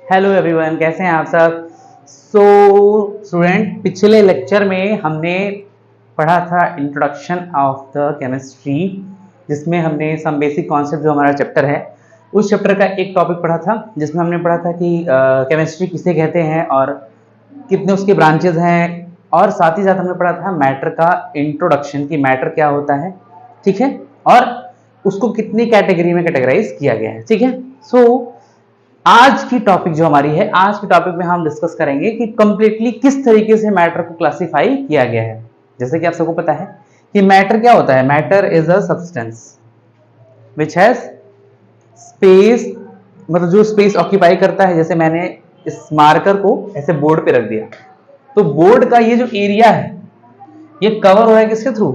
Hello everyone, कैसे हैं आप सब। स्टूडेंट, पिछले लेक्चर में हमने पढ़ा था इंट्रोडक्शन ऑफ द केमिस्ट्री, जिसमें हमने सम बेसिक कॉन्सेप्ट जो हमारा चैप्टर है उस चैप्टर का एक टॉपिक पढ़ा था, जिसमें हमने पढ़ा था कि केमिस्ट्री किसे कहते हैं और कितने उसके ब्रांचेज हैं, और साथ ही साथ हमने पढ़ा था मैटर का इंट्रोडक्शन कि मैटर क्या होता है, ठीक है, और उसको कितनी कैटेगरी में कैटेगराइज किया गया है, ठीक है। आज की टॉपिक जो हमारी है, आज की टॉपिक में हम डिस्कस करेंगे कि कंप्लीटली किस तरीके से मैटर को क्लासिफाई किया गया है। जैसे कि आप सबको पता है कि मैटर क्या होता है। Matter is a substance which has space, मतलब जो स्पेस ऑक्यूपाई करता है। जैसे मैंने इस मार्कर को ऐसे बोर्ड पे रख दिया, तो बोर्ड का ये जो एरिया है ये कवर हो रहा है किसके थ्रू,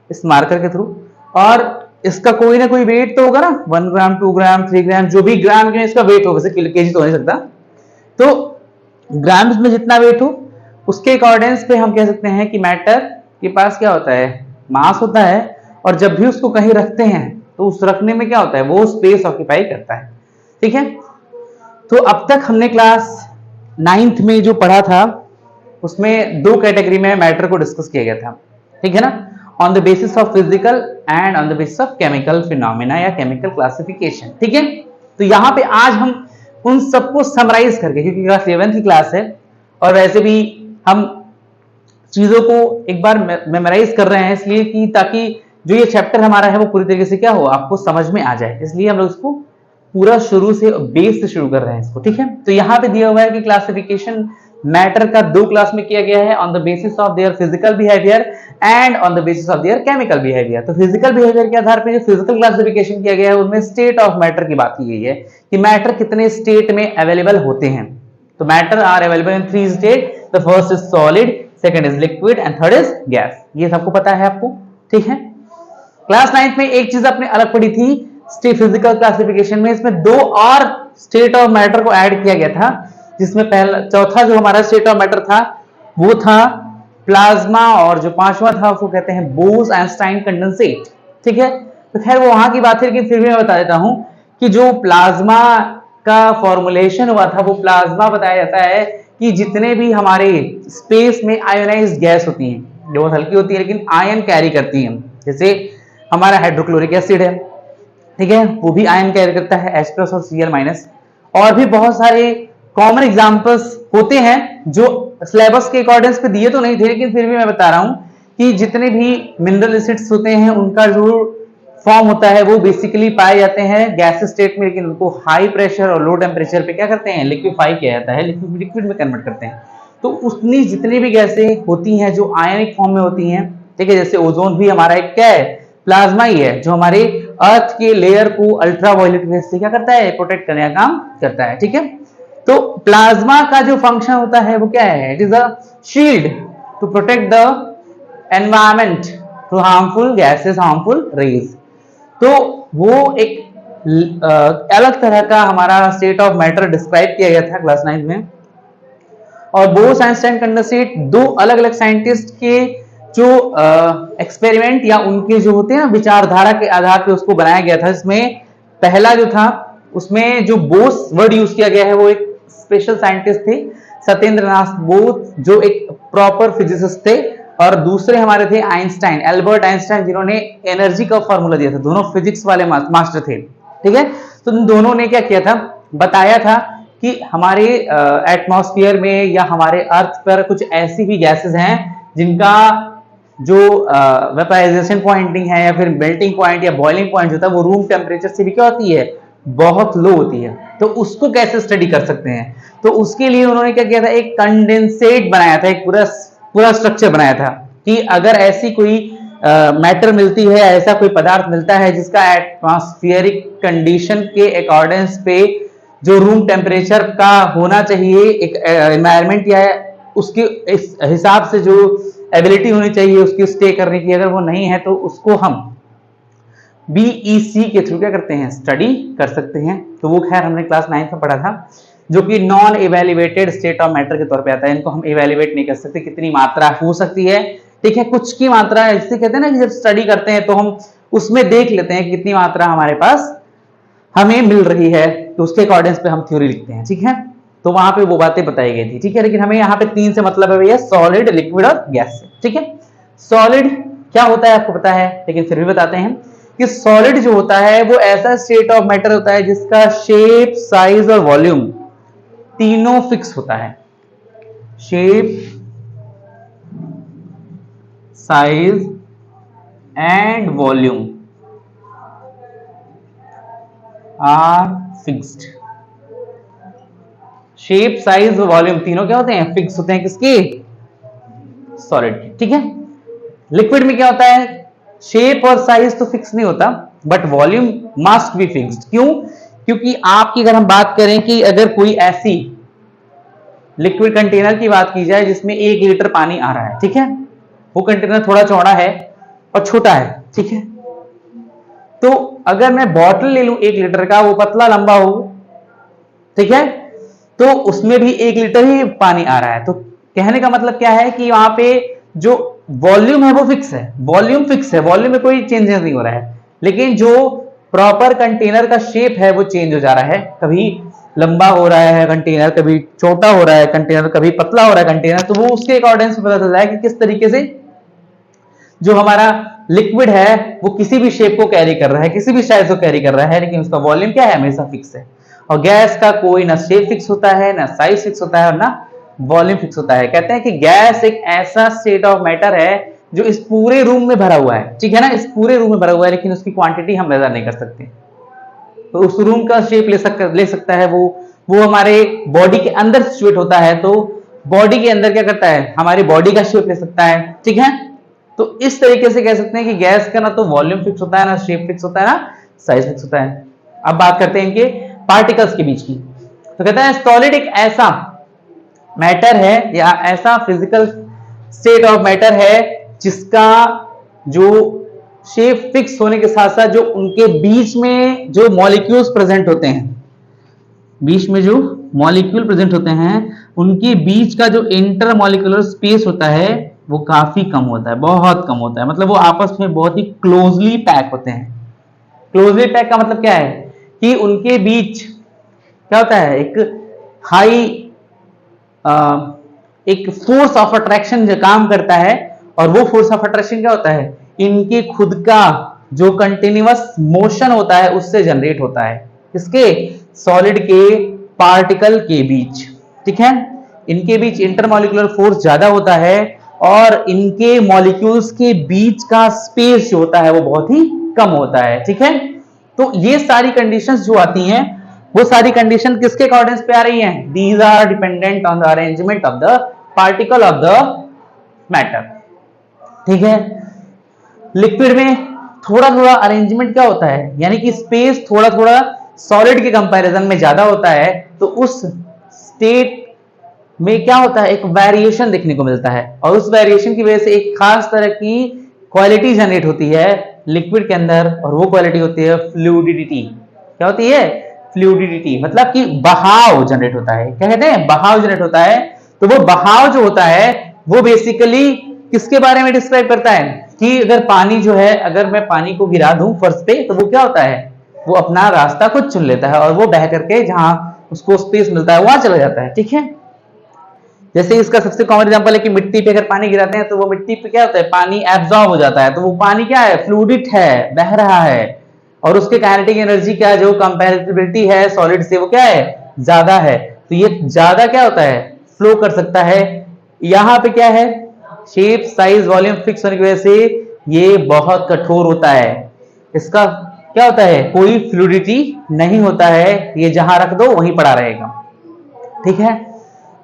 इस मार्कर के थ्रू, और इसका कोई ना कोई वेट तो होगा ना, 1 ग्राम 2 ग्राम 3 ग्राम, जो भी ग्राम के इसका वेट हो, वैसे केजी तो हो नहीं सकता, तो ग्राम्स में जितना वेट हो उसके अकॉर्डिंग्स पे हम कह सकते हैं कि मैटर के पास क्या होता है, मास होता है, और जब भी उसको कहीं रखते हैं तो उस रखने में क्या होता है, वो स्पेस ऑक्यूपाई करता है, ठीक है। तो अब तक हमने क्लास 9th में जो पढ़ा था उसमें दो कैटेगरी में मैटर को डिस्कस किया गया था, ठीक है ना, on the basis of physical and on the basis of chemical phenomena या केमिकल क्लासिफिकेशन, ठीक है। तो यहां पे आज हम उन सबको समराइज करके, क्योंकि क्लास 11th की क्लास है और वैसे भी हम चीजों को एक बार मेमोराइज कर रहे हैं, इसलिए कि ताकि जो ये चैप्टर हमारा है वो पूरी तरीके से क्या हो, आपको समझ में आ जाए, इसलिए हम लोग इसको पूरा शुरू से बेस से शुरू कर रहे हैं इसको, ठीक है। तो यहाँ पे दिया हुआ है कि क्लासिफिकेशन मैटर का दो क्लास में किया गया है, on the basis of their physical behaviour and on the basis of their chemical behaviour. तो फिजिकल बिहेवियर के आधार पर जो फिजिकल क्लासिफिकेशन किया गया है उनमें स्टेट ऑफ मैटर की बात की गई है कि मैटर कितने स्टेट में अवेलेबल होते हैं। तो matter are available in 3 state, the first is solid, second is liquid and third is gas. ये सबको पता है आपको, ठीक है। क्लास 9th में एक चीज आपने अलग पढ़ी थी फिजिकल क्लासिफिकेशन में, इसमें दो और स्टेट ऑफ मैटर को ऐड किया गया था, जिसमें पहला चौथा जो हमारा स्टेट ऑफ मैटर था वो था प्लाज्मा, और जो पांचवा था उसको कहते हैं बोस-आइंस्टाइन कंडेंसेट, ठीक है। तो खैर वो वहां की बात है, लेकिन फिर भी मैं बता देता हूं कि जो प्लाज्मा का फॉर्मुलेशन हुआ था, वो प्लाज्मा बताया जाता है कि जितने भी हमारे स्पेस में आयोनाइज्ड गैस होती हैं, जो बहुत हल्की होती है लेकिन आयन कैरी करती हैं, जैसे हमारा हाइड्रोक्लोरिक एसिड है, ठीक है, वो भी आयन कैरी करता है H+ और Cl-, और भी बहुत सारे कॉमन एग्जांपल्स होते हैं जो सिलेबस के अकॉर्डिंग्स पे दिए तो नहीं थे, लेकिन फिर भी मैं बता रहा हूं कि जितने भी मिनरल एसिड्स होते हैं उनका जो फॉर्म होता है वो बेसिकली पाए जाते हैं गैस स्टेट में, लेकिन उनको हाई प्रेशर और लो टेम्परेचर पे क्या करते हैं, लिक्विफाई किया जाता है, लिक्विड में कन्वर्ट करते हैं। तो उतनी जितनी भी गैसें होती हैं जो आयनिक फॉर्म में होती हैं, ठीक है, जैसे ओजोन भी हमारा एक क्या है, प्लाज्मा ही है, जो हमारे अर्थ के लेयर को अल्ट्रावायलेट रेज से क्या करता है, प्रोटेक्ट करने का काम करता है, ठीक है। तो प्लाज्मा का जो फंक्शन होता है वो क्या है, it is a shield to protect the environment through harmful gases, harmful rays. तो वो एक अलग तरह का हमारा स्टेट ऑफ मैटर डिस्क्राइब किया गया था क्लास 9 में, और बोस-आइंस्टाइन कंडेंसेट दो अलग अलग साइंटिस्ट के जो एक्सपेरिमेंट या उनके जो होते हैं ना विचारधारा के आधार पर उसको बनाया गया था। इसमें पहला जो था उसमें जो बोस वर्ड यूज किया गया है वो एक स्पेशल साइंटिस्ट थे, सत्येंद्रनाथ बोस, जो एक प्रॉपर फिजिसिस्ट थे, और दूसरे हमारे थे आइंस्टाइन, एल्बर्ट आइंस्टाइन, जिन्होंने एनर्जी का फॉर्मूला दिया था। दोनों फिजिक्स वाले मास्टर थे, ठीक है। तो इन दोनों ने क्या किया था, बताया था कि हमारे एटमॉस्फेयर में या हमारे अर्थ पर कुछ ऐसी भी गैसेस हैं जिनका जो वेपराइजेशन पॉइंटिंग है या फिर मेल्टिंग पॉइंट या बॉइलिंग पॉइंट होता है वो रूम टेम्परेचर से भी क्या होती है, बहुत लो होती है। तो उसको कैसे स्टडी कर सकते हैं, तो उसके लिए उन्होंने क्या किया था, एक कंडेंसेट बनाया था, एक पूरा स्ट्रक्चर बनाया था कि अगर ऐसी कोई मैटर मिलती है, ऐसा कोई पदार्थ मिलता है जिसका एटमॉस्फेरिक कंडीशन के अकॉर्डिंग्स पे जो रूम टेम्परेचर का होना चाहिए एक एनवायरमेंट या उसके इस हिसाब से जो एबिलिटी होनी चाहिए उसकी स्टे करने की, अगर वो नहीं है तो उसको हम BEC के थ्रू क्या करते हैं, स्टडी कर सकते हैं। तो वो खैर हमने क्लास 9 में पढ़ा था, जो कि non evaluated state of matter के तौर पे आता है। इनको हम इवेल्युएट नहीं कर सकते कितनी मात्रा हो सकती है, ठीक है। कुछ की मात्रा जैसे कहते हैं ना कि जब स्टडी करते हैं तो हम उसमें देख लेते हैं कि कितनी मात्रा हमारे पास हमें मिल रही है, तो उसके अकॉर्डिंग पे हम थ्योरी लिखते हैं, ठीक है। तो वहां पे वो बातें बताई गई थी, ठीक है। लेकिन हमें यहाँ पे 3 से मतलब है भैया, सॉलिड, लिक्विड और गैस से, ठीक है। सॉलिड क्या होता है आपको पता है, लेकिन फिर भी बताते हैं कि सॉलिड जो होता है वो ऐसा स्टेट ऑफ मैटर होता है जिसका शेप, साइज और वॉल्यूम तीनों फिक्स होता है। Shape, size and volume are fixed. Shape, size और वॉल्यूम तीनों क्या होते हैं, फिक्स होते हैं, किसके, सॉलिड, ठीक है। लिक्विड में क्या होता है, शेप और साइज तो फिक्स नहीं होता, but volume must be fixed. क्यों, क्योंकि आपकी अगर हम बात करें कि अगर कोई ऐसी लिक्विड कंटेनर की बात की जाए जिसमें 1 लीटर पानी आ रहा है, ठीक है, वो कंटेनर थोड़ा चौड़ा है और छोटा है, ठीक है। तो अगर मैं बॉटल ले लूं 1 लीटर का, वो पतला लंबा हो, ठीक है, तो उसमें भी 1 लीटर ही पानी आ रहा है। तो कहने का मतलब क्या है कि वहां पे जो वॉल्यूम है वो फिक्स है, वॉल्यूम फिक्स है, वॉल्यूम में कोई चेंजेस नहीं हो रहा है। लेकिन जो प्रॉपर कंटेनर का शेप है वो चेंज हो जा रहा है, कभी लंबा हो रहा है कंटेनर, कभी छोटा हो रहा है कंटेनर, कभी पतला हो रहा है कंटेनर। तो वो उसके अकॉर्डिंग से पता चलता है कि किस तरीके से जो हमारा लिक्विड है वो किसी भी शेप को कैरी कर रहा है, किसी भी साइज को कैरी कर रहा है, लेकिन उसका वॉल्यूम क्या है, हमेशा फिक्स है। और गैस का कोई ना शेप फिक्स होता है, ना साइज फिक्स होता है, और ना वॉल्यूम फिक्स होता है। कहते हैं कि गैस एक ऐसा स्टेट ऑफ मैटर है जो इस पूरे रूम में भरा हुआ है, ठीक है ना, इस पूरे रूम में भरा हुआ है, लेकिन उसकी क्वांटिटी हम मेजर नहीं कर सकते। तो उस रूम का शेप ले सकता है वो हमारे बॉडी के अंदर सिचुएट होता है, तो बॉडी के अंदर क्या करता है, हमारी बॉडी का शेप ले सकता है, ठीक है। तो इस तरीके से कह सकते हैं कि गैस का ना तो वॉल्यूम फिक्स होता है, ना शेप फिक्स होता है, ना साइज फिक्स होता है। अब बात करते हैं इनके पार्टिकल्स के बीच की। तो कहता है सॉलिड एक ऐसा मैटर है या ऐसा फिजिकल स्टेट ऑफ मैटर है जिसका जो शेप फिक्स होने के साथ साथ जो उनके बीच में जो मॉलिक्यूल्स प्रेजेंट होते हैं, बीच में जो मॉलिक्यूल प्रेजेंट होते हैं, उनके बीच का जो इंटर मॉलिक्यूलर स्पेस होता है वो काफी कम होता है, बहुत कम होता है। मतलब वो आपस में बहुत ही क्लोजली पैक होते हैं। क्लोजली पैक का मतलब क्या है कि उनके बीच क्या होता है, एक फोर्स ऑफ अट्रैक्शन जो काम करता है, और वो फोर्स ऑफ अट्रैक्शन क्या होता है, इनके खुद का जो कंटिन्यूअस मोशन होता है उससे जनरेट होता है, इसके सॉलिड के पार्टिकल के बीच, ठीक है। इनके बीच इंटरमॉलिक्यूलर फोर्स ज्यादा होता है, और इनके मॉलिक्यूल्स के बीच का स्पेस जो होता है वो बहुत ही कम होता है, ठीक है। तो ये सारी कंडीशंस जो आती हैं वो सारी कंडीशन किसके अकॉर्डिंग पे आ रही हैं, these are dependent on the arrangement of the particle of the matter, ठीक है। लिक्विड में थोड़ा थोड़ा अरेंजमेंट क्या होता है, यानी कि स्पेस थोड़ा थोड़ा सॉलिड के कंपैरिजन में ज्यादा होता है, तो उस स्टेट में क्या होता है, एक वेरिएशन देखने को मिलता है, और उस वेरिएशन की वजह से एक खास तरह की क्वालिटी जनरेट होती है लिक्विड के अंदर, और वो क्वालिटी होती है फ्लूइडिटी। क्या होती है, फ्लूइडिटी, मतलब कि बहाव जनरेट होता है। क्या कहते हैं, बहाव जनरेट होता है। तो वो बहाव जो होता है वो बेसिकली किसके बारे में डिस्क्राइब करता है कि अगर पानी जो है, अगर मैं पानी को गिरा दूं फर्श पे, तो वो क्या होता है, वो अपना रास्ता खुद चुन लेता है और वो बह करके जहां उसको स्पेस मिलता है वहां चला जाता है, ठीक है। जैसे इसका सबसे कॉमन एग्जांपल है कि मिट्टी पे अगर पानी गिराते हैं तो वो मिट्टी पे क्या होता है, पानी एब्जॉर्ब हो जाता है, तो वो पानी क्या है, फ्लूइड है, बह रहा है, और उसके काइनेटिक एनर्जी क्या, जो कंपैरेटिबिलिटी है सॉलिड से, वो क्या है, ज्यादा है। तो ये ज्यादा क्या होता है, फ्लो कर सकता है। यहां पे क्या है, शेप, साइज, वॉल्यूम फिक्स होने की वजह से ये बहुत कठोर होता है। इसका क्या होता है, कोई फ्लूइडिटी नहीं होता है, ये जहां रख दो वहीं पड़ा रहेगा, ठीक है।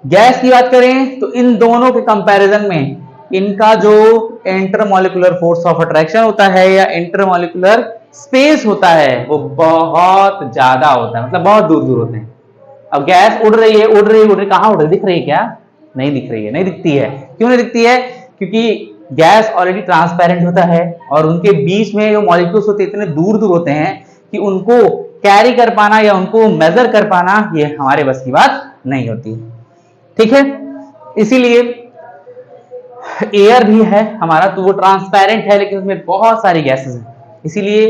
गैस की बात करें तो इन दोनों के कंपैरिजन में इनका जो इंटरमॉलिक्यूलर फोर्स ऑफ अट्रैक्शन होता है या इंटरमॉलिक्यूलर स्पेस होता है वो बहुत ज्यादा होता है, मतलब बहुत दूर दूर होते हैं। अब गैस उड़ रही है, उड़ रही है, उड़ रही है, कहां उड़ रही है, दिख रही है क्या, नहीं दिख रही है, नहीं दिखती है। क्यों नहीं दिखती है, क्योंकि गैस ऑलरेडी ट्रांसपेरेंट होता है, और उनके बीच में जो मॉलिक्यूल्स होते हैं इतने दूर दूर होते हैं कि उनको कैरी कर पाना या उनको मेजर कर पाना ये हमारे बस की बात नहीं होती, ठीक है। इसीलिए एयर भी है हमारा, तो वो ट्रांसपेरेंट है लेकिन उसमें बहुत सारी गैसेस हैं, इसीलिए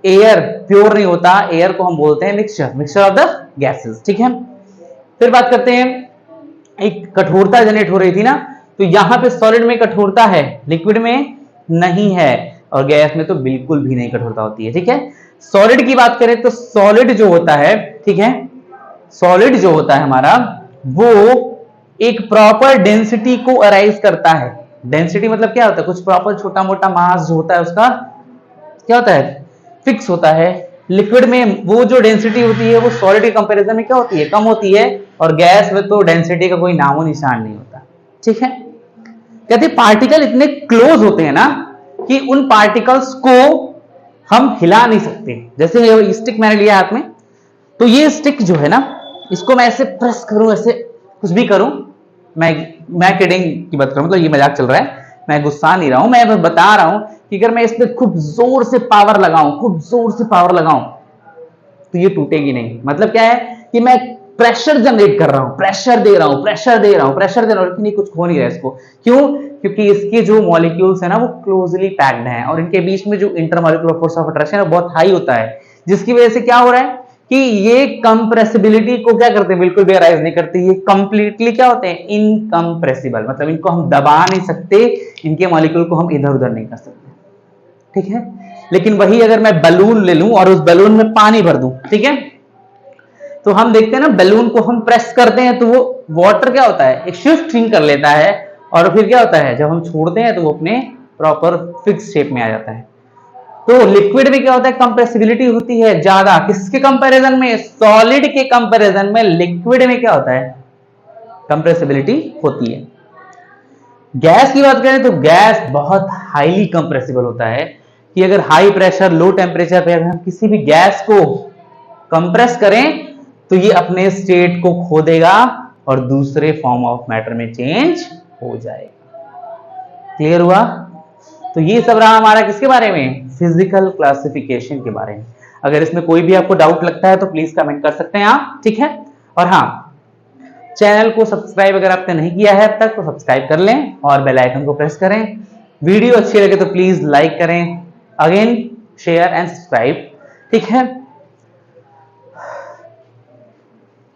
एयर प्योर नहीं होता, एयर को हम बोलते हैं मिक्सचर ऑफ द गैसेस, ठीक है। फिर बात करते हैं, एक कठोरता जनरेट हो रही थी ना, तो यहां पे सॉलिड में कठोरता है, लिक्विड में नहीं है, और गैस में तो बिल्कुल भी नहीं कठोरता होती है, ठीक है। सॉलिड की बात करें तो सॉलिड जो होता है, ठीक है, सॉलिड जो होता है हमारा, वो एक प्रॉपर डेंसिटी को अराइज करता है। डेंसिटी मतलब क्या होता है, कुछ प्रॉपर छोटा मोटा मास जो होता है उसका क्या होता है, फिक्स होता है। लिक्विड में वो जो डेंसिटी होती है वो सॉलिड के कंपैरिजन में क्या होती है, कम होती है, और गैस में तो डेंसिटी का कोई नामो निशान नहीं होता, ठीक है। कहते पार्टिकल इतने क्लोज होते हैं ना कि उन पार्टिकल्स को हम हिला नहीं सकते। जैसे ये स्टिक मैंने लिया हाथ में, तो ये स्टिक जो है ना, इसको मैं ऐसे प्रेस करूं, ऐसे कुछ भी करूं, मैं किडिंग की बात करूं, मतलब ये मजाक चल रहा है, मैं गुस्सा नहीं रहा हूं, मैं बस बता रहा हूं कि अगर मैं इस पे खूब जोर से पावर लगाऊं, खूब जोर से पावर लगाऊं, तो ये टूटेगी नहीं। मतलब क्या है कि मैं प्रेशर जनरेट कर रहा हूं, प्रेशर दे रहा हूं, प्रेशर दे रहा हूं, प्रेशर दे रहा हूं, लेकिन ये कुछ हो नहीं रहा है इसको। क्यों? क्योंकि इसके जो मॉलिक्यूल्स है ना वो क्लोजली पैक्ड हैं, और इनके बीच में जो इंटरमॉलिक्यूलर फोर्स ऑफ अट्रैक्शन है बहुत हाई होता है, जिसकी वजह से क्या हो रहा है कि ये कंप्रेसिबिलिटी को क्या करते हैं, बिल्कुल भी अराइज नहीं करते। ये कंप्लीटली क्या होते हैं, इनकंप्रेसिबल, मतलब इनको हम दबा नहीं सकते, इनके मॉलिक्यूल को हम इधर उधर नहीं कर सकते, ठीक है। लेकिन वही अगर मैं बलून ले लूं और उस बलून में पानी भर दूं, ठीक है, तो हम देखते हैं ना बलून को हम प्रेस करते हैं तो वो वाटर क्या होता है, एक शिफ्टिंग कर लेता है, और फिर क्या होता है जब हम छोड़ते हैं तो वो अपने प्रॉपर फिक्स शेप में आ जाता है। तो लिक्विड में क्या होता है, कंप्रेसिबिलिटी होती है ज्यादा, किसके कंपैरिजन में, सॉलिड के कंपैरिजन में लिक्विड में क्या होता है, कंप्रेसिबिलिटी होती है। गैस की बात करें तो गैस बहुत हाईली कंप्रेसिबल होता है, कि अगर हाई प्रेशर लो टेम्परेचर पे अगर हम किसी भी गैस को कंप्रेस करें तो ये अपने स्टेट को खो देगा और दूसरे फॉर्म ऑफ मैटर में चेंज हो जाएगा। क्लियर हुआ? तो ये सब रहा हमारा किसके बारे में, फिजिकल क्लासिफिकेशन के बारे में। अगर इसमें कोई भी आपको डाउट लगता है तो प्लीज कमेंट कर सकते हैं आप, ठीक है। और हाँ, चैनल को सब्सक्राइब अगर आपने नहीं किया है अब तक तो सब्सक्राइब कर लें और बेल आइकन को प्रेस करें। वीडियो अच्छी लगे तो प्लीज लाइक करें, अगेन शेयर एंड सब्सक्राइब, ठीक है।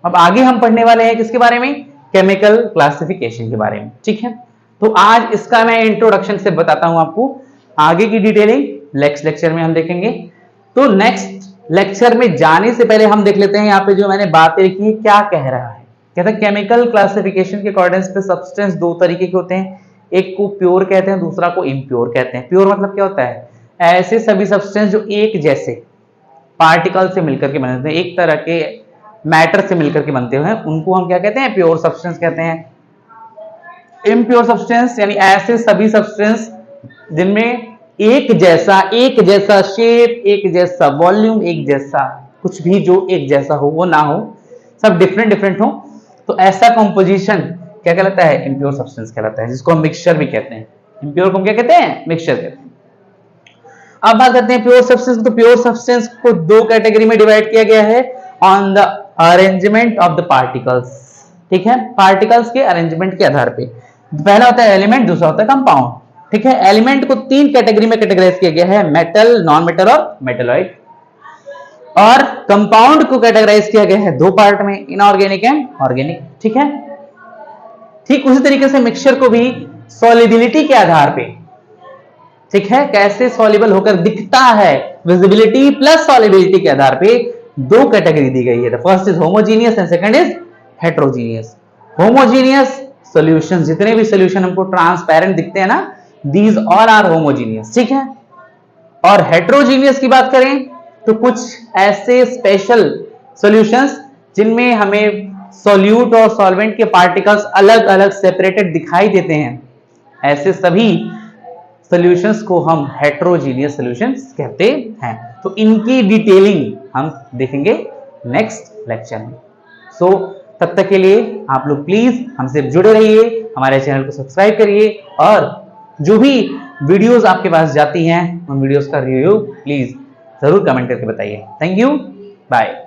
अब आगे हम पढ़ने वाले हैं किसके बारे में, केमिकल क्लासिफिकेशन के बारे में, ठीक है। तो आज इसका मैं इंट्रोडक्शन से बताता हूं आपको, आगे की डिटेलिंग नेक्स्ट लेक्चर में हम देखेंगे। तो नेक्स्ट लेक्चर में जाने से पहले हम देख लेते हैं यहाँ पे जो मैंने बातें लिखी क्या कह रहा है। कहता है केमिकल क्लासिफिकेशन के अकॉर्डिंग पे सब्सटेंस दो तरीके के होते हैं, एक को प्योर कहते हैं, दूसरा को इम्प्योर कहते हैं। प्योर मतलब क्या होता है, ऐसे सभी सब्सटेंस जो एक जैसे पार्टिकल से मिलकर के बनते हैं, एक तरह के मैटर से मिलकर के बनते हैं, उनको हम क्या कहते हैं, प्योर सब्सटेंस कहते हैं। इम्प्योर सब्सटेंस यानी ऐसे सभी सब्सटेंस जिनमें एक जैसा शेप, एक जैसा वॉल्यूम, एक जैसा कुछ भी जो एक जैसा हो वो ना हो, सब डिफरेंट डिफरेंट हो, तो ऐसा कंपोजिशन क्या कहलाता है, इम्प्योर सब्सटेंस कहलाता है, जिसको हम मिक्सचर भी कहते हैं। इम्प्योर को हम क्या कहते हैं, मिक्सचर कहते हैं। अब बात करते हैं प्योर सब्सटेंस। तो प्योर सब्सटेंस को दो कैटेगरी में डिवाइड किया गया है, on the arrangement of the particles, ठीक है, पार्टिकल्स के अरेंजमेंट के आधार पे। पहला होता है एलिमेंट, दूसरा होता है कंपाउंड, ठीक है। एलिमेंट को तीन कैटेगरी में कैटेगराइज किया गया है, मेटल, नॉन मेटल और मेटलॉइड। और कंपाउंड को कैटेगराइज किया गया है दो पार्ट में, इनऑर्गेनिक एंड ऑर्गेनिक, ठीक है। ठीक उसी तरीके से मिक्सचर को भी सॉलिबिलिटी के आधार पे, ठीक है, कैसे सॉल्युबल होकर दिखता है, विजिबिलिटी प्लस सॉलिबिलिटी के आधार पे दो कैटेगरी दी गई है। The first is homogeneous and second is heterogeneous. Homogeneous solutions, जितने भी सॉल्यूशन हमको ट्रांसपेरेंट दिखते हैं ना, दीज ऑल आर होमोजीनियस, ठीक है। और हेट्रोजीनियस की बात करें तो कुछ ऐसे स्पेशल सॉल्यूशंस जिनमें हमें सॉल्यूट और सॉल्वेंट के पार्टिकल्स अलग अलग सेपरेटेड दिखाई देते हैं, ऐसे सभी सॉल्यूशंस को हम हेट्रोजीनियस सॉल्यूशंस कहते हैं। तो इनकी डिटेलिंग हम देखेंगे नेक्स्ट लेक्चर में। सो तब तक के लिए आप लोग प्लीज हमसे जुड़े रहिए, हमारे चैनल को सब्सक्राइब करिए, और जो भी वीडियोस आपके पास जाती हैं उन वीडियोस का रिव्यू प्लीज जरूर कमेंट करके बताइए। Thank you, bye.